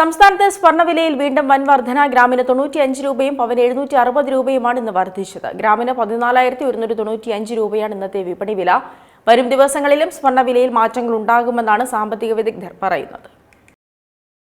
സംസ്ഥാനത്ത് സ്വർണ്ണവിലയിൽ വീണ്ടും വൻ വർധന. ഗ്രാമിന് 95 രൂപയും പവന് 760 രൂപയുമാണ് ഇന്ന് വർദ്ധിച്ചത്. ഗ്രാമിന് 14,195 രൂപയാണ് ഇന്നത്തെ വിപണി വില. വരും ദിവസങ്ങളിലും സ്വർണ്ണവിലയിൽ മാറ്റങ്ങൾ ഉണ്ടാകുമെന്നാണ് സാമ്പത്തിക വിദഗ്ധർ പറയുന്നത്.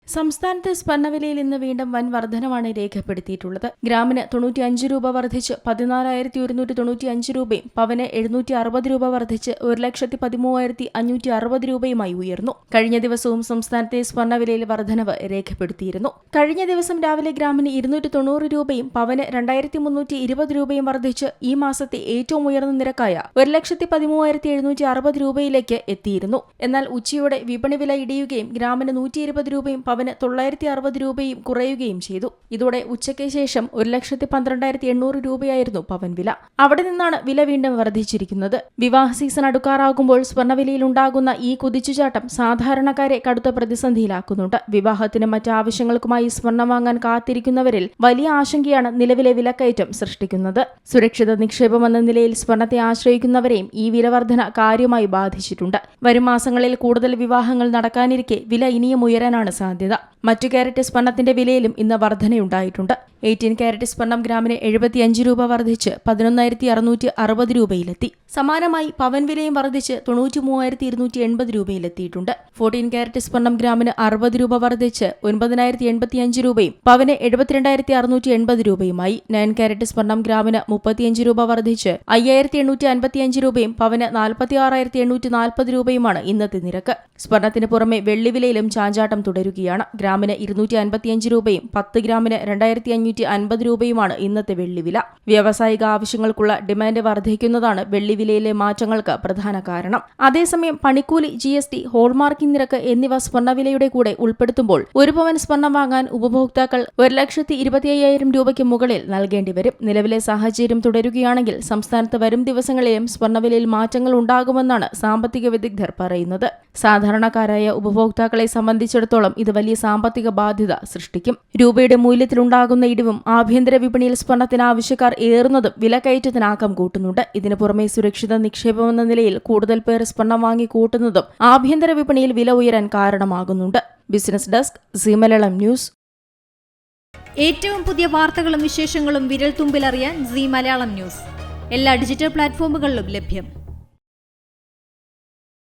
സംസ്ഥാനത്ത് സ്വർണ്ണവിലയിൽ ഇന്ന് വീണ്ടും വൻ വർധനമാണ് രേഖപ്പെടുത്തിയിട്ടുള്ളത്. ഗ്രാമിന് 95 രൂപ വർദ്ധിച്ച് 14,195 രൂപയും പവന് 760 രൂപ വർദ്ധിച്ച് 1,13,560 രൂപയുമായി ഉയർന്നു. കഴിഞ്ഞ ദിവസവും സംസ്ഥാനത്തെ സ്വർണ്ണവിലയിൽ വർധനവ് രേഖപ്പെടുത്തിയിരുന്നു. കഴിഞ്ഞ ദിവസം രാവിലെ ഗ്രാമിന് 290 രൂപയും പവന് 2,320 രൂപയും വർദ്ധിച്ച് ഈ മാസത്തെ ഏറ്റവും ഉയർന്ന നിരക്കായ 1,13,760 രൂപയിലേക്ക് എത്തിയിരുന്നു. എന്നാൽ ഉച്ചയോടെ വിപണി വില ഇടിയുകയും ഗ്രാമിന് 120 രൂപയും പവന് 960 രൂപയും കുറയുകയും ചെയ്തു. ഇതോടെ ഉച്ചയ്ക്ക് ശേഷം 1,12,800 രൂപയായിരുന്നു പവൻ വില. അവിടെ നിന്നാണ് വില വീണ്ടും വർദ്ധിച്ചിരിക്കുന്നത്. വിവാഹ സീസൺ അടുക്കാറാകുമ്പോൾ സ്വർണ്ണവിലയിൽ ഉണ്ടാകുന്ന ഈ കുതിച്ചുചാട്ടം സാധാരണക്കാരെ കടുത്ത പ്രതിസന്ധിയിലാക്കുന്നുണ്ട്. വിവാഹത്തിനും മറ്റ് ആവശ്യങ്ങൾക്കുമായി സ്വർണം വാങ്ങാൻ കാത്തിരിക്കുന്നവരിൽ വലിയ ആശങ്കയാണ് നിലവിലെ വിലക്കയറ്റം സൃഷ്ടിക്കുന്നത്. സുരക്ഷിത നിക്ഷേപമെന്ന നിലയിൽ സ്വർണത്തെ ആശ്രയിക്കുന്നവരെയും ഈ വിലവർധന കാര്യമായി ബാധിച്ചിട്ടുണ്ട്. വരും മാസങ്ങളിൽ കൂടുതൽ വിവാഹങ്ങൾ നടക്കാനിരിക്കെ വില ഇനിയും ഉയരാനാണ് സാധ്യത. മറ്റു കാരറ്റ് സ്വർണത്തിന്റെ വിലയിലും ഇന്ന് വർധനയുണ്ടായിട്ടുണ്ട്. 18 കാരറ്റ് സ്വർണം ഗ്രാമിന് 75 രൂപ വർദ്ധിച്ച് 11,660 രൂപയിലെത്തി. സമാനമായി പവൻ വിലയും വർദ്ധിച്ച് 93,280 രൂപയിലെത്തിയിട്ടുണ്ട്. 14 കാരറ്റ് സ്വർണം ഗ്രാമിന് 60 രൂപ വർദ്ധിച്ച് 9,085 രൂപയും പവന് 72,680 രൂപയുമായി. 9 കാരറ്റ് സ്വർണം ഗ്രാമിന് 35 രൂപ വർദ്ധിച്ച് 5,855 രൂപയും പവന് 46,840 രൂപയുമാണ് ഇന്നത്തെ നിരക്ക്. സ്വർണത്തിന് പുറമെ വെള്ളിവിലയിലും ചാഞ്ചാട്ടം തുടരുകയാണ്. ഗ്രാമിന് 255 രൂപയും 10 ഗ്രാമിന് 2,550 രൂപയുമാണ് ഇന്നത്തെ വെള്ളിവില. വ്യാവസായിക ആവശ്യങ്ങൾക്കുള്ള ഡിമാൻഡ് വർദ്ധിക്കുന്നതാണ് വെള്ളിവിലയിലെ മാറ്റങ്ങൾക്ക് പ്രധാന കാരണം. അതേസമയം പണിക്കൂലി, GST, ഹോൾമാർക്കിംഗ് നിരക്ക് എന്നിവ സ്വർണ്ണവിലയുടെ കൂടെ ഉൾപ്പെടുത്തുമ്പോൾ ഒരു പവൻ സ്വർണം വാങ്ങാൻ ഉപഭോക്താക്കൾ 1,25,000 രൂപയ്ക്ക് മുകളിൽ നൽകേണ്ടി വരും. നിലവിലെ സാഹചര്യം തുടരുകയാണെങ്കിൽ സംസ്ഥാനത്ത് വരും ദിവസങ്ങളിലും സ്വർണ്ണവിലയിൽ മാറ്റങ്ങൾ ഉണ്ടാകുമെന്നാണ് സാമ്പത്തിക വിദഗ്ധർ പറയുന്നത്. സാധാരണക്കാരായ ഉപഭോക്താക്കളെ സംബന്ധിച്ചിടത്തോളം ഇത് വലിയ സാമ്പത്തിക ബാധ്യത സൃഷ്ടിക്കും. രൂപയുടെ മൂല്യത്തിലുണ്ടാകുന്ന ഇടിവും ആഭ്യന്തര വിപണിയിൽ സ്വർണത്തിന് ആവശ്യക്കാർ ഏറുന്നതും വിലക്കയറ്റത്തിന് ആക്കം കൂട്ടുന്നുണ്ട്. ഇതിനു പുറമെ സുരക്ഷിത നിക്ഷേപമെന്ന നിലയിൽ കൂടുതൽ പേർ സ്വർണം വാങ്ങി കൂട്ടുന്നതും ആഭ്യന്തര വിപണിയിൽ വില ഉയരാൻ കാരണമാകുന്നുണ്ട്. Business desk, Zee Malayalam news. ഏറ്റവും പുതിയ വാർത്തകളും വിശേഷങ്ങളും വിരൽ തുമ്പിലറിയാൻ സീ മലയാളം ന്യൂസ് എല്ലാ ഡിജിറ്റൽ പ്ലാറ്റ്ഫോമുകളിലും ലഭ്യം.